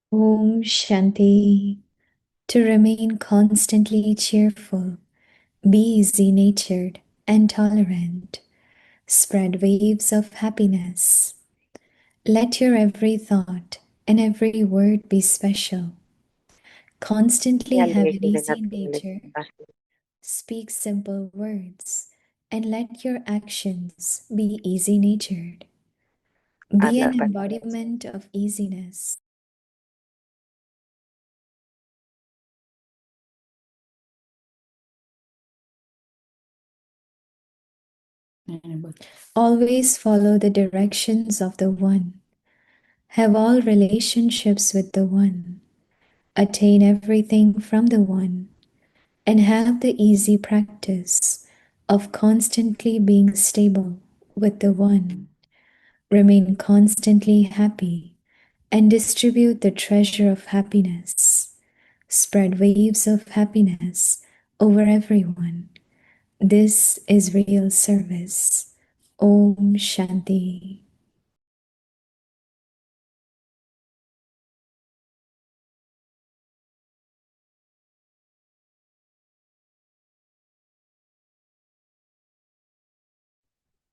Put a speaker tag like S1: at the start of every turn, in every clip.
S1: Om Shanti. To remain constantly cheerful, be easy natured and tolerant. Spread waves of happiness. Let your every thought and every word be special. Constantly have an easy nature. Speak simple words and let your actions be easy natured. Be an embodiment of easiness. Always follow the directions of the One. Have all relationships with the One. Attain everything from the One. And have the easy practice of constantly being stable with the One. Remain constantly happy and distribute the treasure of happiness. Spread waves of happiness over everyone. This is real service. Om Shanti.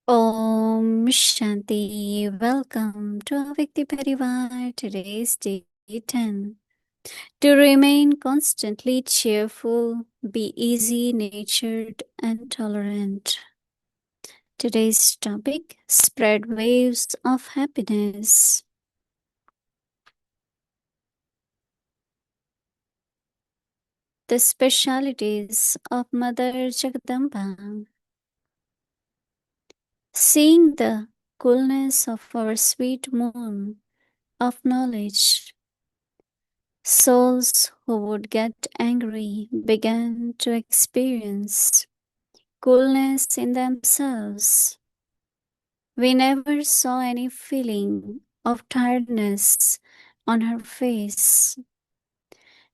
S2: Om Shanti. Welcome to Avikti Parivar. Today's day 10. To remain constantly cheerful, be easy natured and tolerant. Today's topic: spread waves of happiness. The specialities of Mother Jagadamba. Seeing the coolness of our sweet moon of knowledge, souls who would get angry began to experience coolness in themselves. We never saw any feeling of tiredness on her face.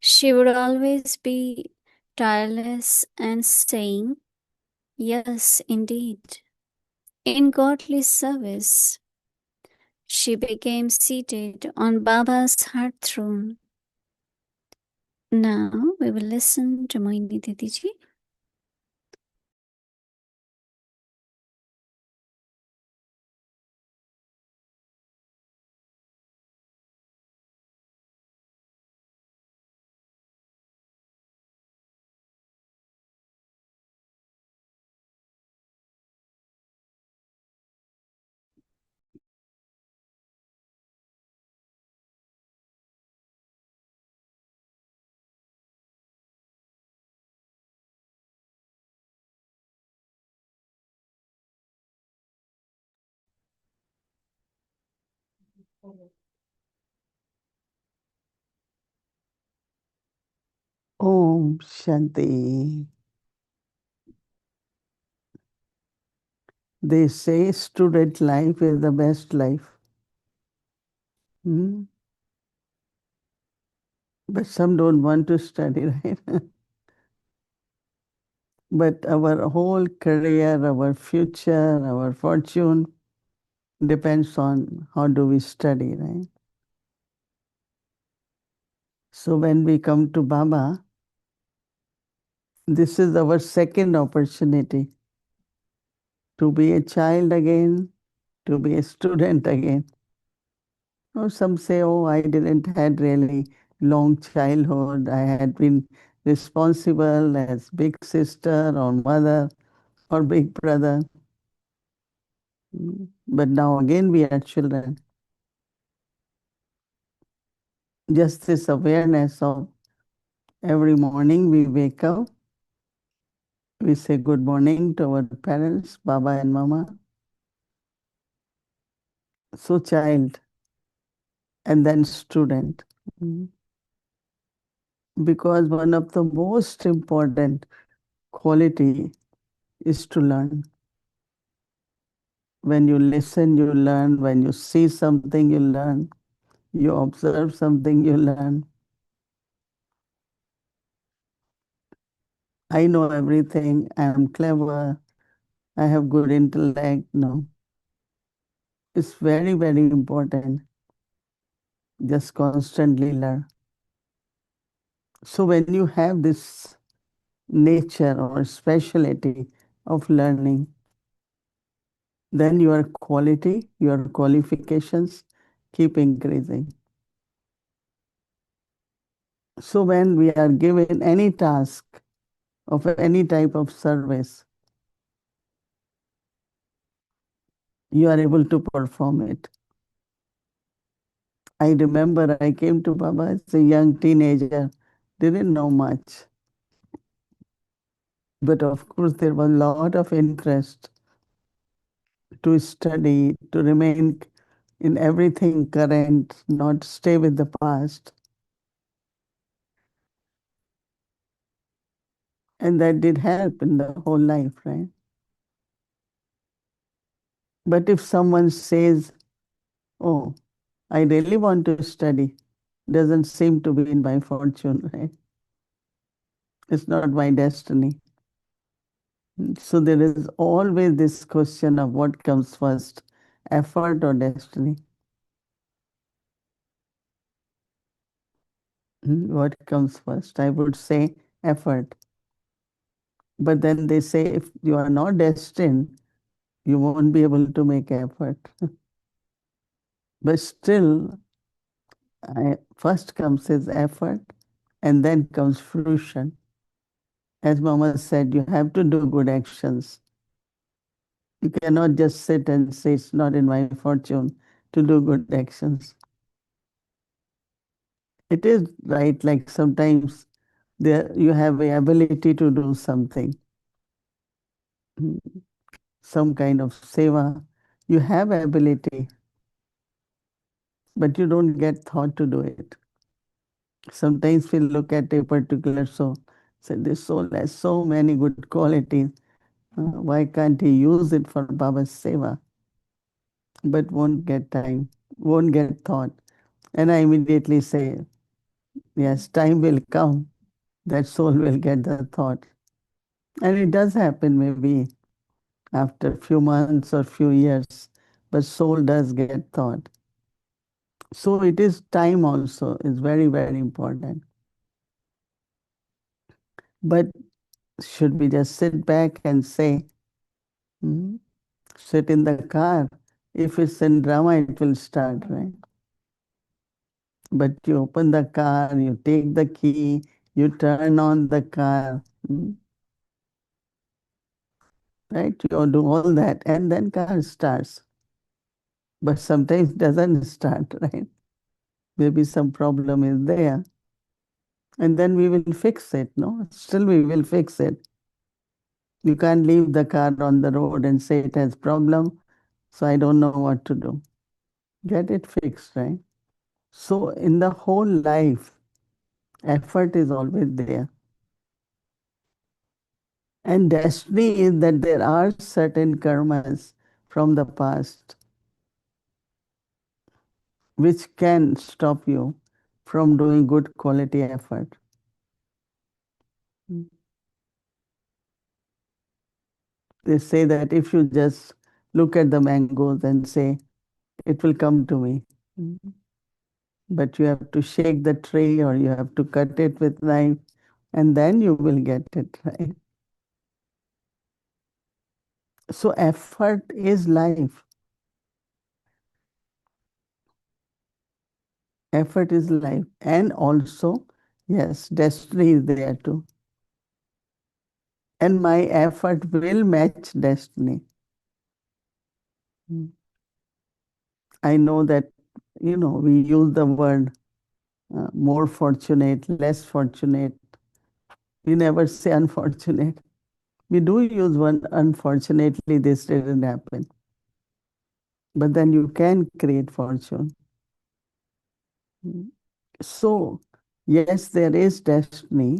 S2: She would always be tireless and saying, "Yes, indeed." In godly service, she became seated on Baba's heart throne. Now we will listen to Mohini Didi ji.
S3: Om Shanti. They say student life is the best life. Hmm? But some don't want to study, right? But our whole career, our future, our fortune depends on how do we study, right? So when we come to Baba, this is our second opportunity to be a child again, to be a student again. Or some say, oh, I didn't had really long childhood. I had been responsible as big sister or mother or big brother. But now again we are children. Just this awareness of every morning we wake up, we say good morning to our parents, Baba and Mama. So child and then student. Because one of the most important quality is to learn. When you listen, you learn. When you see something, you learn. You observe something, you learn. I know everything. I am clever. I have good intellect. No. It's very, very important. just constantly learn. So when you have this nature or specialty of learning, then your quality, your qualifications keep increasing. So when we are given any task of any type of service, you are able to perform it. I remember I came to Baba as a young teenager, didn't know much. But of course, there was a lot of interest to study, to remain in everything current, not stay with the past. And that did help in the whole life, right? But if someone says, oh, I really want to study, doesn't seem to be in my fortune, right? It's not my destiny. So there is always this question of what comes first, effort or destiny? What comes first? I would say effort. But then they say if you are not destined, you won't be able to make effort. But still, first comes his effort and then comes fruition. As Mama said, you have to do good actions. You cannot just sit and say it's not in my fortune to do good actions. It is right, like sometimes there you have the ability to do something, some kind of seva. You have ability, but you don't get thought to do it. Sometimes we look at a particular soul, say this soul has so many good qualities. Why can't he use it for Baba's seva? But won't get time, won't get thought. And I immediately say, yes, time will come. That soul will get the thought. And it does happen maybe after a few months or few years, but soul does get thought. So it is time also is very, very important. But should we just sit back and say, hmm, sit in the car? If it's in drama, it will start, right? But you open the car, you take the key, you turn on the car, right? You do all that, and then car starts. But sometimes doesn't start, right? Maybe some problem is there. And then we will fix it, no? Still we will fix it. You can't leave the car on the road and say it has problem, so I don't know what to do. Get it fixed, right? So in the whole life, effort is always there. And destiny is that there are certain karmas from the past which can stop you from doing good quality effort. They say that if you just look at the mangoes and say, it will come to me. But you have to shake the tree or you have to cut it with knife and then you will get it, right? So effort is life. Effort is life. And also, yes, destiny is there too. And my effort will match destiny. I know that, we use the word more fortunate, less fortunate. We never say unfortunate. We do use one, unfortunately, this didn't happen. But then you can create fortune. So, yes, there is destiny.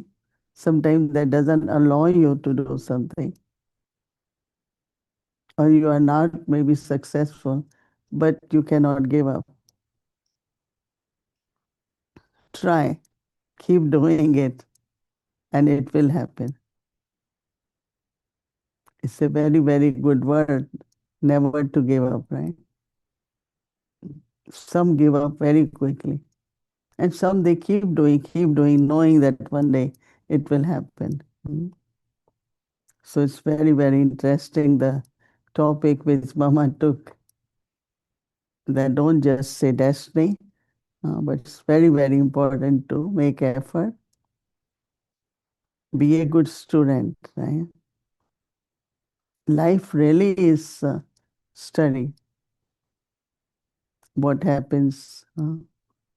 S3: Sometimes that doesn't allow you to do something. Or you are not maybe successful, but you cannot give up. Try, keep doing it, and it will happen. It's a very, very good word, never to give up, right? Some give up very quickly. And some they keep doing, knowing that one day it will happen. So it's very, very interesting, the topic which Mama took. That don't just say destiny, but it's very, very important to make effort. Be a good student, right? Life really is study. What happens?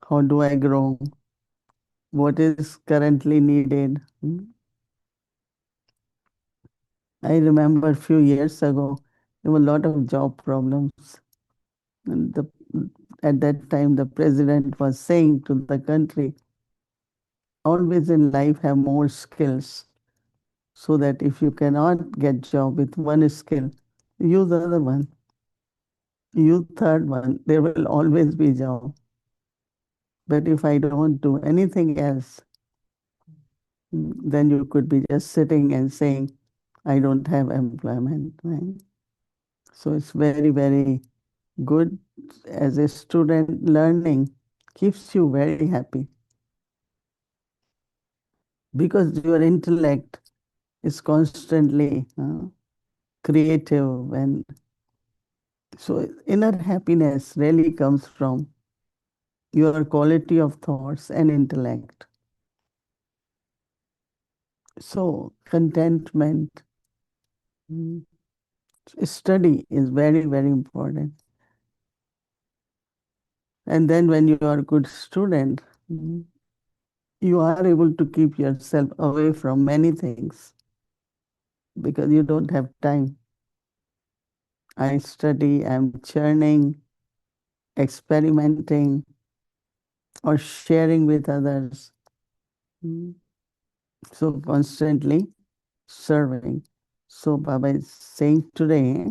S3: How do I grow? What is currently needed? I remember a few years ago, there were a lot of job problems. And at that time, the president was saying to the country, always in life have more skills, so that if you cannot get job with one skill, use the other one. Use third one. There will always be job. But if I don't do anything else, then you could be just sitting and saying, I don't have employment, right? So it's very, very good as a student. Learning keeps you very happy because your intellect is constantly creative, and so inner happiness really comes from your quality of thoughts and intellect. So contentment, mm, study is very, very important. And then when you are a good student, you are able to keep yourself away from many things because you don't have time. I study, I'm churning, experimenting, or sharing with others. Mm. So constantly serving. So Baba is saying today,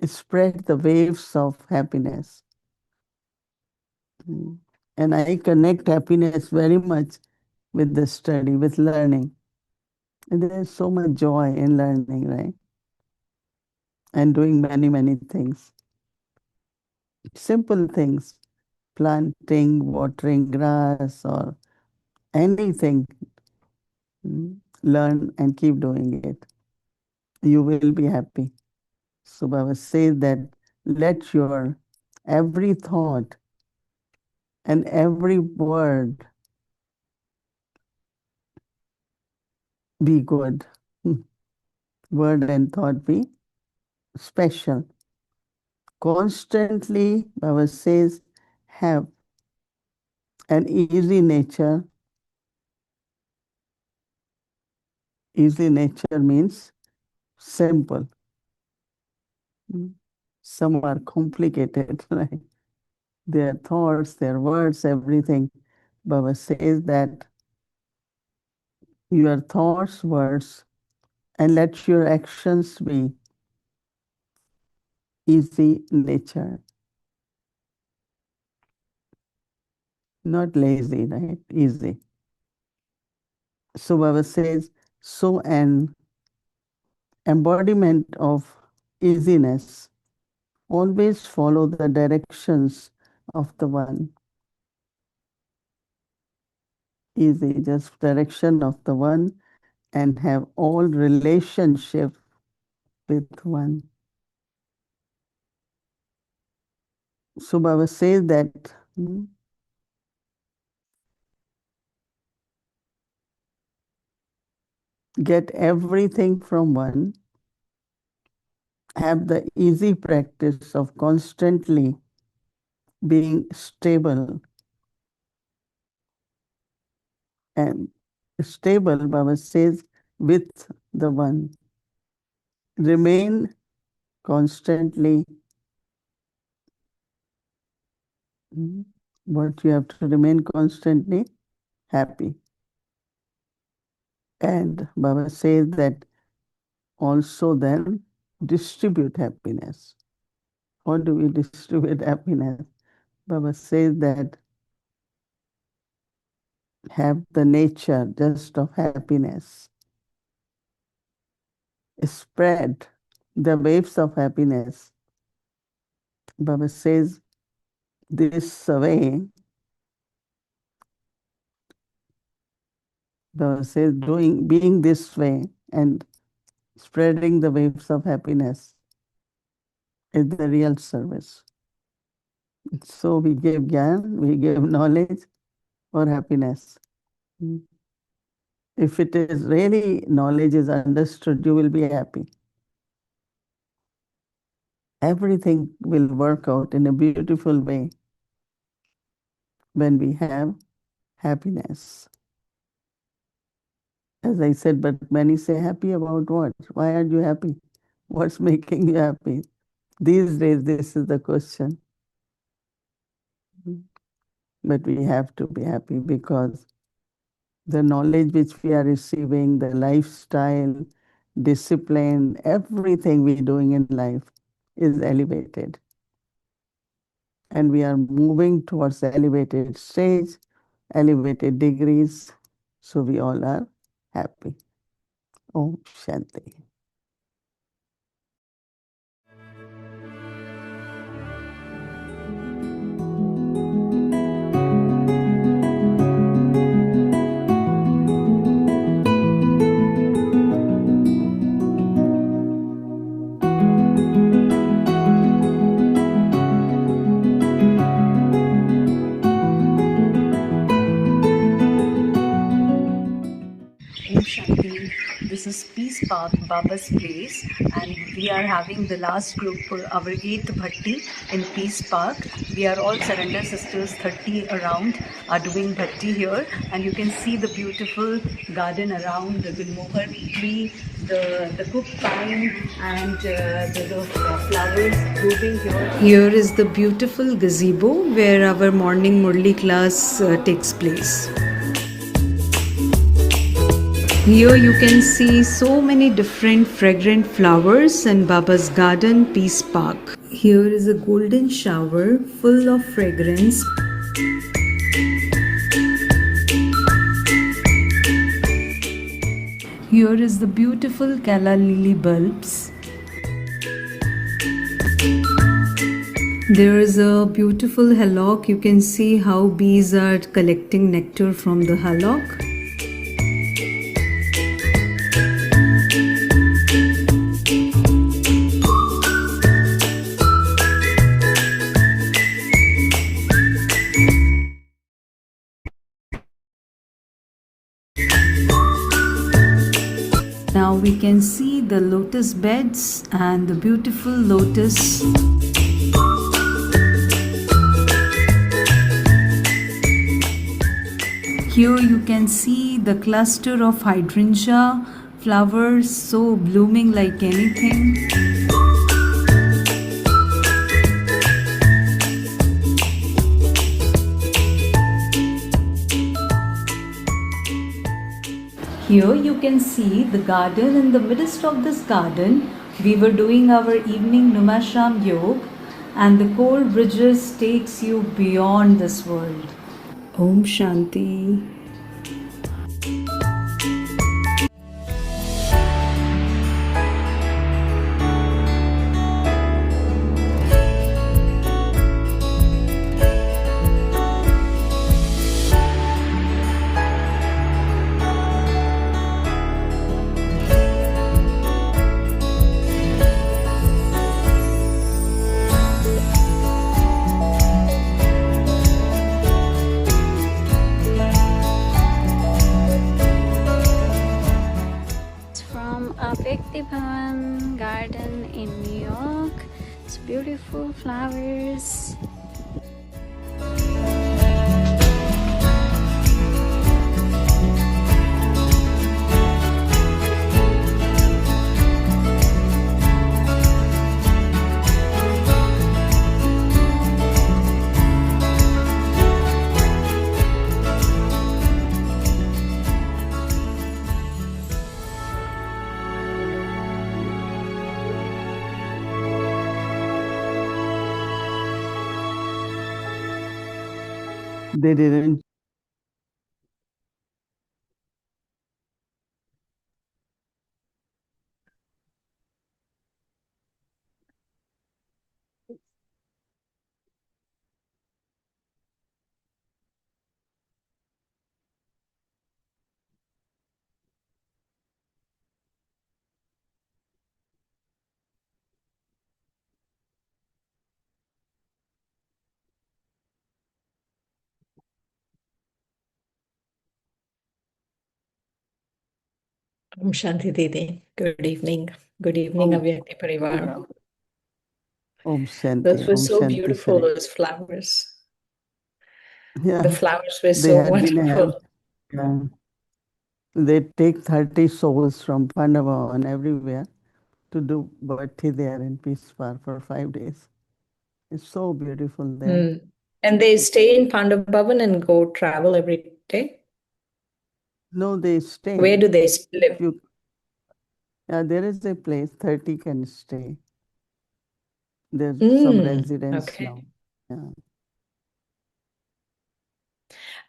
S3: spread the waves of happiness. Mm. And I connect happiness very much with the study, with learning. And there's so much joy in learning, right? And doing many, many things. Simple things, planting, watering grass, or anything. Learn and keep doing it. You will be happy. So Baba says that let your every thought and every word be good. Word and thought be special. Constantly, Baba says, have an easy nature. Easy nature means simple. Some are complicated, right? Their thoughts, their words, everything. Baba says that your thoughts, words, and let your actions be easy nature. Not lazy, right? Easy. So Baba says, so an embodiment of easiness, always follow the directions of the one. Easy, just direction of the one, and have all relationship with one. So Baba says that get everything from one, have the easy practice of constantly being stable. And stable, Baba says, with the one. Remain constantly. But you have to remain constantly happy. And Baba says that also then distribute happiness. How do we distribute happiness? Baba says that have the nature just of happiness. Spread the waves of happiness. Baba says this way says being this way and spreading the waves of happiness is the real service. So we give gyan, we give knowledge for happiness. If it is really knowledge is understood, you will be happy. Everything will work out in a beautiful way when we have happiness. As I said, but many say, happy about what? Why aren't you happy? What's making you happy? These days, this is the question. But we have to be happy because the knowledge which we are receiving, the lifestyle, discipline, everything we're doing in life is elevated. And we are moving towards the elevated stage, elevated degrees. So we all are happy. Om Shanti.
S4: Om Shanti. This is Peace Park, Baba's place, and we are having the last group for our 8th Bhatti in Peace Park. We are all surrender sisters, 30 around, are doing Bhatti here, and you can see the beautiful garden around, the Gulmohar tree, the cook pine, and the flowers blooming here. Here is the beautiful gazebo where our morning Murli class takes place. Here you can see so many different fragrant flowers in Baba's garden, Peace Park. Here is a golden shower full of fragrance. Here is the beautiful calla lily bulbs. There is a beautiful hillock. You can see how bees are collecting nectar from the hillock. Now we can see the lotus beds and the beautiful lotus. Here you can see the cluster of hydrangea flowers so blooming like anything. Here you can see the garden. In the midst of this garden, we were doing our evening Numasham Yog, and the cold bridges takes you beyond this world. Om Shanti.
S2: Vyakti Bhavan garden in New York. It's beautiful flowers.
S3: They didn't.
S5: Shanti Didi. Good evening. Good evening,
S3: Om,
S5: Avyakti Parivar.
S3: Om Shanti,
S5: Those were
S3: Om
S5: so
S3: Shanti
S5: beautiful,
S3: Sari.
S5: those flowers.
S3: Yeah,
S5: The flowers were
S3: they
S5: so
S3: had been
S5: wonderful.
S3: they take 30 souls from Pandava and everywhere to do bhakti there in Peace Park for 5 days. It's so beautiful there.
S5: Hmm. And they stay in Pandav Bhavan and go travel every day?
S3: No, they stay.
S5: Where do they live?
S3: There is a place 30 can stay. There's some residents
S5: Okay.
S3: now. Yeah.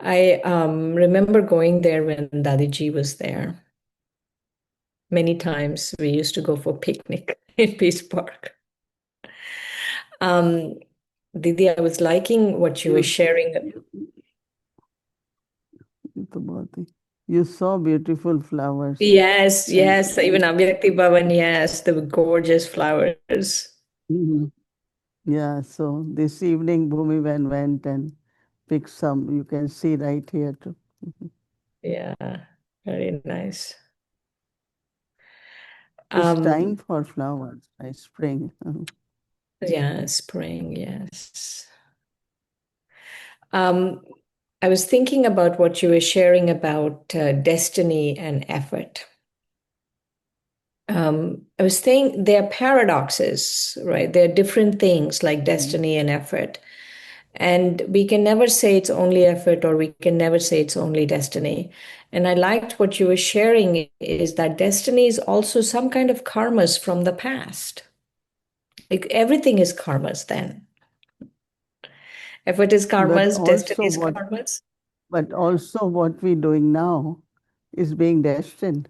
S5: I remember going there when Dadiji was there. Many times we used to go for picnic in Peace Park. Didi, I was liking what you were sharing.
S3: You saw beautiful flowers.
S5: Yes,
S3: And
S5: yes. Even Avyakti Bhavan, yes, the gorgeous flowers.
S3: Mhm. Yeah, so this evening Bhumi went and picked some. You can see right here too.
S5: Yeah, very nice.
S3: It's time for flowers, right? Spring.
S5: Yeah, spring, yes. I was thinking about what you were sharing about destiny and effort. I was saying they're paradoxes, right? They're different things like destiny and effort. And we can never say it's only effort or we can never say it's only destiny. And I liked what you were sharing is that destiny is also some kind of karmas from the past. Like everything is karmas then. Effort is
S3: But
S5: karmas, destiny
S3: also
S5: is
S3: what
S5: karmas.
S3: but also what we're doing now is being destined.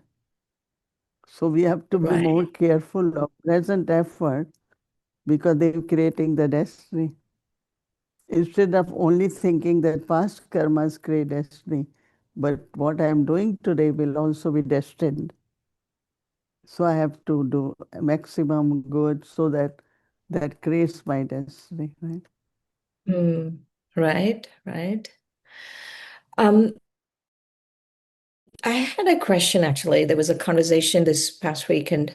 S3: So we have to be
S5: Right.
S3: more careful of present effort because they're creating the destiny. Instead of only thinking that past karmas create destiny, but what I am doing today will also be destined. So I have to do maximum good so that that creates my destiny, right?
S5: Mm, right, right. Um, I had a question actually. There was a conversation this past week, and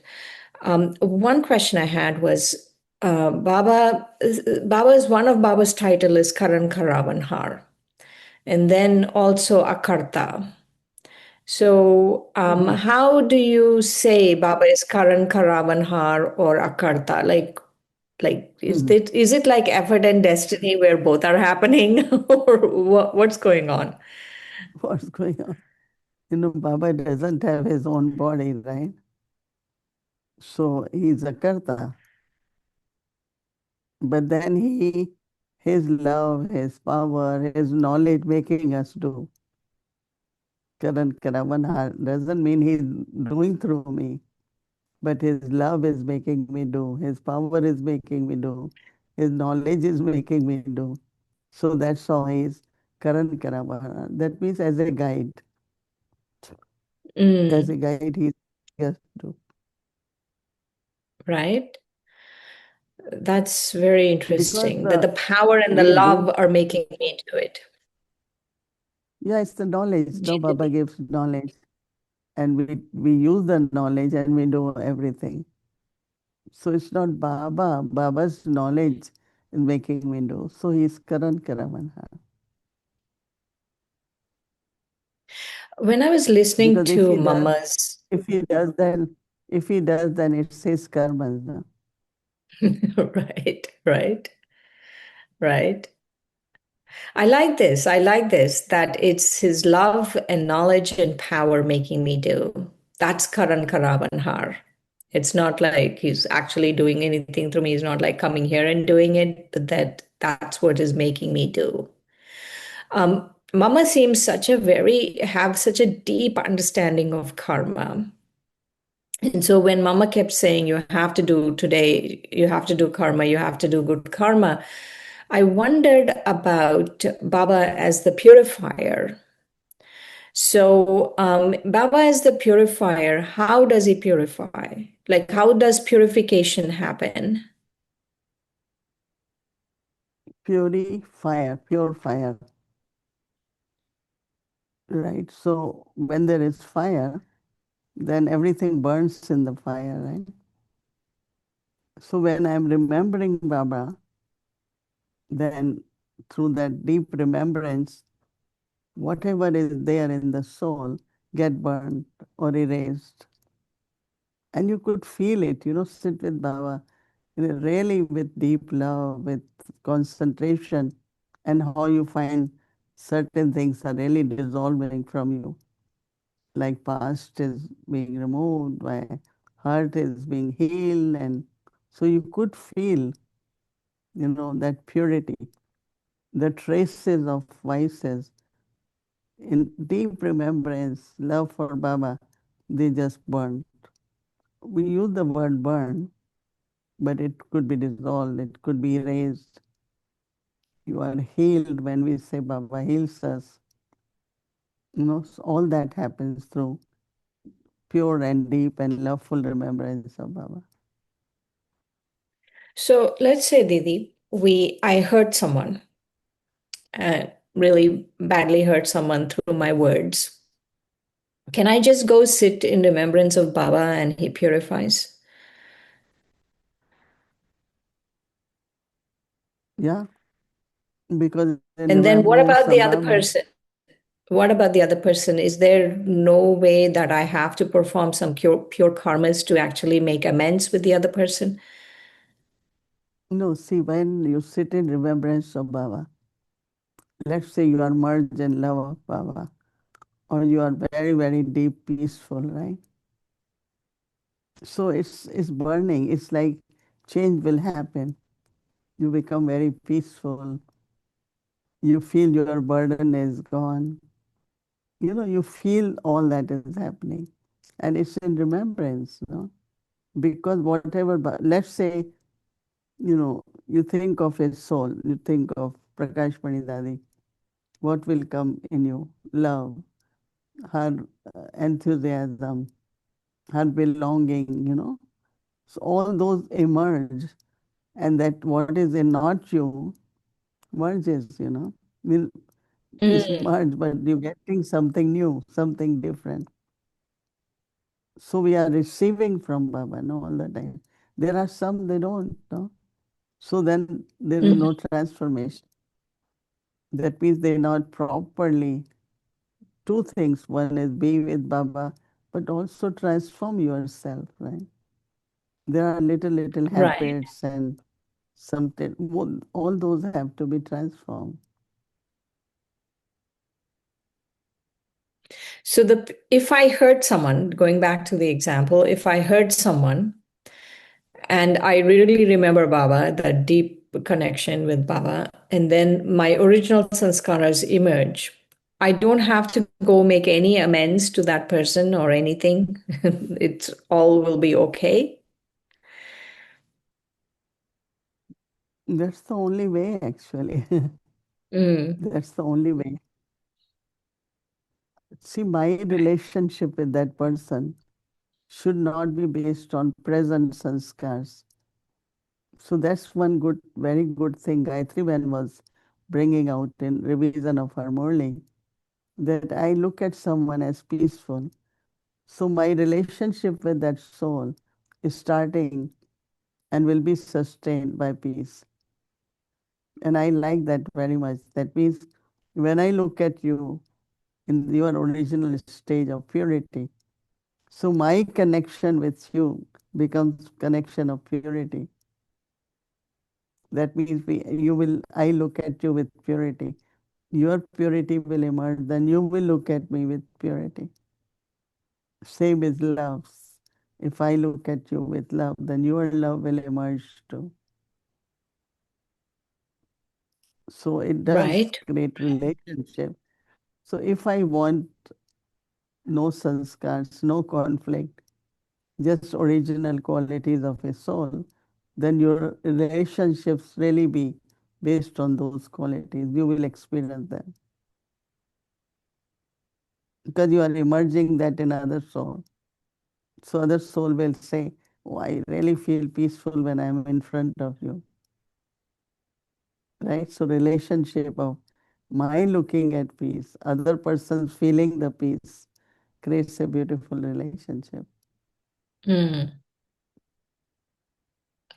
S5: one question I had was Baba is one of Baba's title is Karan Karavanhar, and then also Akarta. So, how do you say Baba is Karan Karavanhar or Akarta? Like is it like effort and destiny where both are happening, or what's going on?
S3: What's going on? Baba doesn't have his own body, right? So he's a karta. But then his love, his power, his knowledge making us do. Karan Karavanhar doesn't mean he's doing through me, but his love is making me do. His power is making me do. His knowledge is making me do. So that's how he's Karan Karavanhar. That means as a guide. As a
S5: Mm,
S3: guide, he's yes, do.
S5: right? That's very
S3: Because
S5: interesting that the power and the
S3: we do,
S5: love are making me do it.
S3: yeah, it's the knowledge. No, Baba
S5: Jiddu.
S3: gives knowledge. And we use the knowledge and we do everything. So it's not Baba. Baba's knowledge is making me do. So he's Karan Karamanha.
S5: When I was listening
S3: Because
S5: to Mama's,
S3: if he does, then it's his karmas. No?
S5: right, right, right. I like this. I like this that it's his love and knowledge and power making me do. That's Karan Karavanhar. It's not like he's actually doing anything through me. He's not like coming here and doing it, but that's what is making me do. Mama seems have such a deep understanding of karma. And so when Mama kept saying, you have to do today, you have to do karma, you have to do good karma, I wondered about Baba as the purifier. So, Baba as the purifier, how does he purify? Like, how does purification happen?
S3: Pure fire. Right. So when there is fire, then everything burns in the fire, right? So when I'm remembering Baba, then through that deep remembrance, whatever is there in the soul get burned or erased. And you could feel it, sit with Baba, really with deep love, with concentration, and how you find certain things are really dissolving from you. Like past is being removed, my heart is being healed, and so you could feel, that purity, the traces of vices in deep remembrance, love for Baba, they just burn. We use the word burn, but it could be dissolved, it could be erased. You are healed when we say Baba heals us. So all that happens through pure and deep and loveful remembrance of Baba.
S5: So let's say, Didi, I hurt someone, really badly hurt someone through my words. Can I just go sit in remembrance of Baba and he purifies?
S3: Yeah, because in
S5: And then what
S3: remembrance
S5: about the
S3: of
S5: other
S3: Baba,
S5: person? What about the other person? Is there no way that I have to perform some pure karmas to actually make amends with the other person?
S3: no, see, when you sit in remembrance of Baba, let's say you are merged in love of Baba, or you are very, very deep, peaceful, right? So it's burning. It's like change will happen. You become very peaceful. You feel your burden is gone. You feel all that is happening. And it's in remembrance. Because whatever, let's say, you think of his soul, you think of Prakash Dadi, what will come in you? Love, her enthusiasm, her belonging. So all those emerge, and that what is in not you merges. Will is
S5: Mm,
S3: merged, but you're getting something new, something different. So we are receiving from Baba, no, all the time. There are some they don't, no. So then there is
S5: mhm.
S3: no transformation. That means they not properly two things. One is be with Baba, but also transform yourself, right? There are little
S5: Right.
S3: habits and something. All those have to be transformed.
S5: So if I hurt someone, going back to the example, if I hurt someone and I really remember Baba, that deep connection with Baba, and then my original sanskaras emerge, I don't have to go make any amends to that person or anything. It's all will be okay.
S3: That's the only way, actually.
S5: Mm,
S3: That's the only way. See, my relationship with that person should not be based on present sanskars. So that's one very good thing Gayatri Ben was bringing out in revision of her Murli, that I look at someone as peaceful. So my relationship with that soul is starting and will be sustained by peace. And I like that very much. That means when I look at you in your original stage of purity, so my connection with you becomes connection of purity. That means I look at you with purity. Your purity will emerge, then you will look at me with purity. Same is love. If I look at you with love, then your love will emerge too. So it does
S5: right.
S3: create relationship. So if I want no sanskars, no conflict, just original qualities of a soul, then your relationships really be based on those qualities. You will experience them because you are emerging that in other soul. So other soul will say, oh, I really feel peaceful when I'm in front of you. Right? So relationship of my looking at peace, other person's feeling the peace, creates a beautiful relationship.
S5: Mm.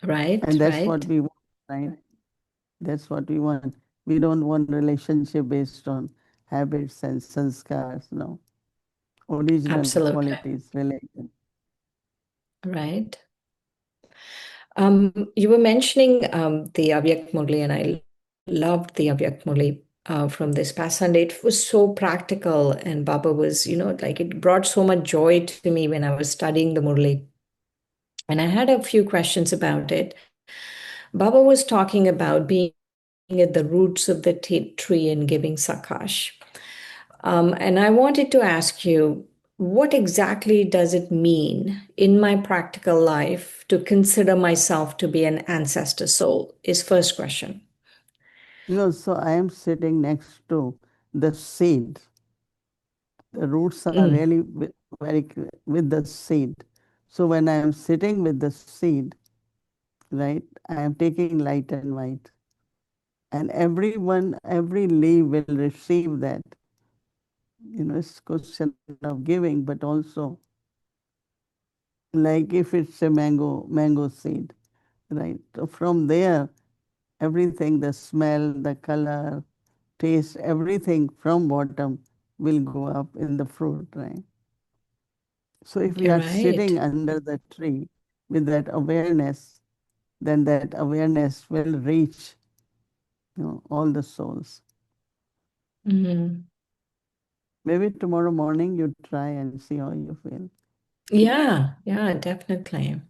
S5: Right,
S3: And that's what
S5: right.
S3: we want, right? That's what we want. We don't want relationship based on habits and sanskars, no. Original
S5: Absolutely.
S3: qualities related.
S5: Right. You were mentioning the Avyak Murli, and I loved the Avyak Murli from this past Sunday. It was so practical, and Baba was, like it brought so much joy to me when I was studying the Murli. And I had a few questions about it. Baba was talking about being at the roots of the tree and giving sakash. And I wanted to ask you, what exactly does it mean in my practical life to consider myself to be an ancestor soul? Is first question.
S3: So I am sitting next to the seed. The roots are
S5: Mm,
S3: really very with the seed. So when I am sitting with the seed, right, I am taking light and white. And everyone, every leaf will receive that. It's question of giving, but also like if it's a mango seed, right? So from there, everything, the smell, the color, taste, everything from bottom will go up in the fruit, right? So if we are
S5: right.
S3: sitting under the tree with that awareness, then that awareness will reach all the souls.
S5: Mm.
S3: Maybe tomorrow morning you try and see how you feel.
S5: Yeah, definitely.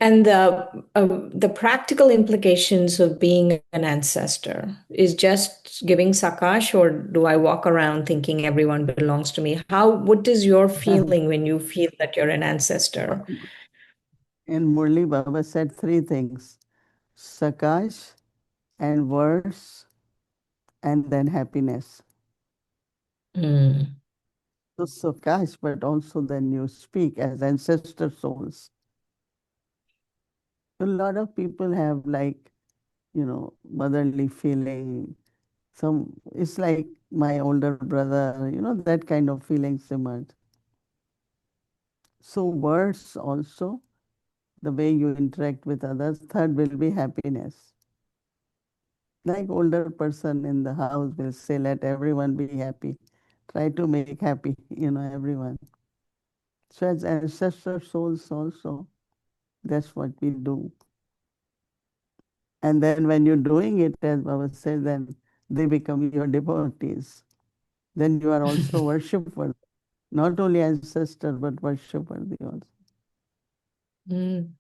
S5: And the practical implications of being an ancestor is just giving sakash, or do I walk around thinking everyone belongs to me? What is your feeling when you feel that you're an ancestor?
S3: In Murli Baba said three things: Sakash and words and then happiness.
S5: Mm,
S3: So Sakash, but also then you speak as ancestor souls. A lot of people have like, motherly feeling. It's like my older brother, that kind of feelings emerge. So words also, the way you interact with others. Third will be happiness. Like older person in the house will say, let everyone be happy. Try to make happy, everyone. So as ancestor souls also, that's what we do. And then when you're doing it, as Baba said, then they become your devotees. Then you are also worshipful. Not only ancestor, but worshipworthy also.
S5: mm.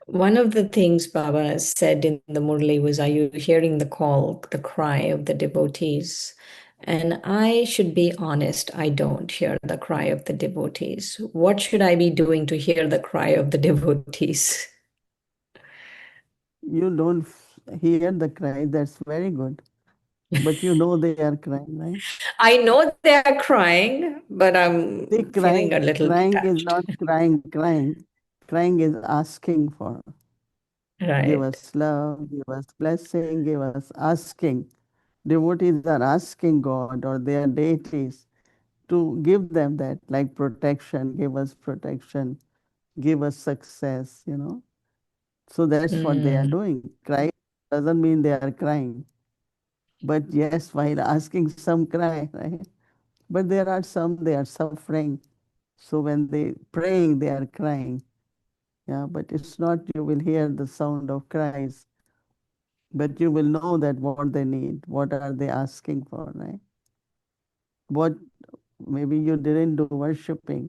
S5: One of the things Baba said in the Murli was, are you hearing the call, the cry of the devotees? And I should be honest, I don't hear the cry of the devotees. What should I be doing to hear the cry of the devotees?
S3: You don't hear the cry, that's very good. But you know they are crying, right?
S5: I know they are crying, but
S3: See,
S5: I'm feeling
S3: crying,
S5: a little
S3: crying is
S5: detached.
S3: not crying. Crying is asking for. Give
S5: Right.
S3: us love, give us blessing, give us asking. Devotees are asking God or their deities to give them that, like protection, give us success. So that's what they are
S5: Mm,
S3: doing. Cry doesn't mean they are crying. But yes, while asking, some cry, right? But there are some, they are suffering. So when they praying, they are crying. Yeah, but it's not you will hear the sound of cries, but you will know that what they need, what are they asking for, right? What maybe you didn't do worshiping,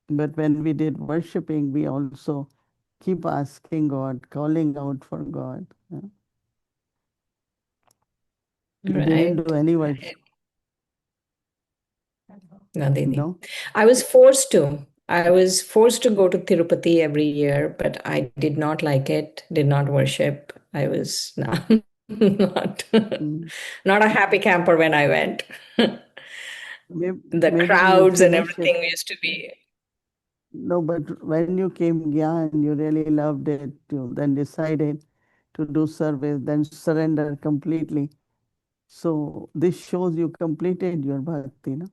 S3: but when we did worshiping, we also keep asking God, calling out for God. Yeah. You didn't do
S5: right.
S3: any worship,
S5: No, Didi.
S3: no?
S5: I was forced to. I was forced to go to Tirupati every year, but I did not like it, did not worship. I was not,
S3: Mm.
S5: not a happy camper when I went. The
S3: Maybe you
S5: crowds and
S3: finish it.
S5: everything used to be.
S3: No, but when you came Gyan, you really loved it, you then decided to do service, then surrender completely. So this shows you completed your bhakti, no?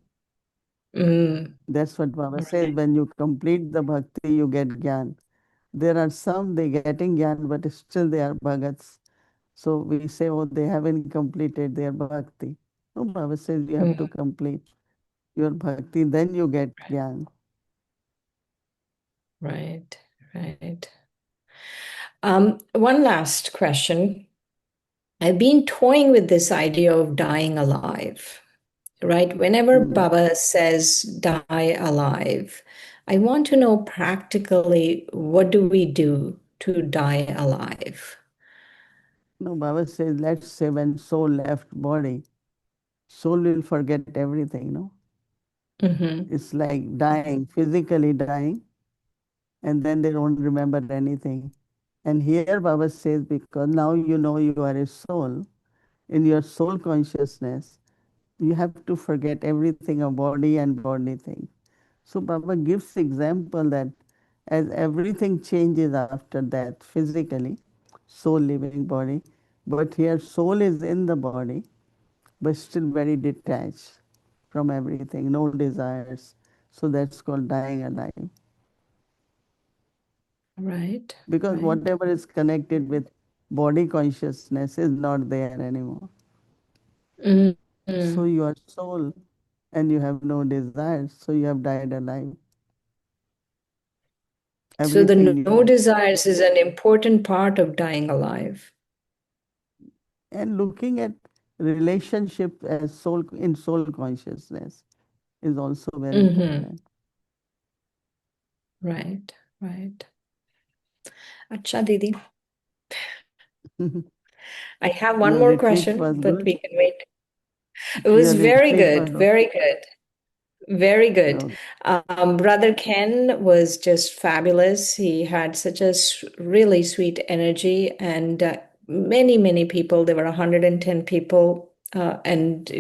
S5: Mm,
S3: That's what Baba says.
S5: right.
S3: When you complete the bhakti, you get gyan. There are some they getting gyan, but still they are bhagats. So we say, oh, they haven't completed their bhakti. No, Baba says you have to
S5: Mm,
S3: complete your bhakti, then you get gyan.
S5: right, right. One last question. I've been toying with this idea of dying alive, right? Whenever
S3: Hmm.
S5: Baba says die alive, I want to know practically what do we do to die alive?
S3: No, Baba says, let's say when soul left body, soul will forget everything, no?
S5: Mm-hmm.
S3: It's like dying, physically dying, and then they don't remember anything. And here Baba says, because now you know you are a soul, in your soul consciousness, you have to forget everything of body and body thing. So Baba gives example that as everything changes after death physically, soul leaving body, but here soul is in the body, but still very detached from everything, no desires. So that's called dying alive.
S5: Right,
S3: Because
S5: right.
S3: whatever is connected with body consciousness is not there anymore. So
S5: Mm-hmm.
S3: you are soul and you have no desires, so you have died alive.
S5: So
S3: Everything
S5: the no
S3: you
S5: desires is an important part of dying alive.
S3: and looking at relationship as soul in soul consciousness is also very
S5: Mm-hmm.
S3: important.
S5: Right, right. Acha, Didi. I have one
S3: Your
S5: more
S3: retreat
S5: question,
S3: was
S5: but
S3: good.
S5: we can wait. It
S3: Your
S5: was very
S3: retreat
S5: good,
S3: was
S5: very good, very good.
S3: okay.
S5: Brother Ken was just fabulous. He had such a really sweet energy, and many, many people. There were 110 people, and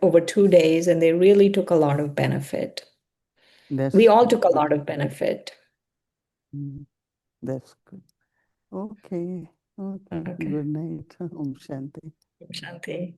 S5: over 2 days, and they really took a lot of benefit. We
S3: That's
S5: all
S3: good.
S5: took a lot of benefit.
S3: Mm, that's good. Okay. Okay.
S5: Okay,
S3: Good night. Om Shanti.
S5: Shanti.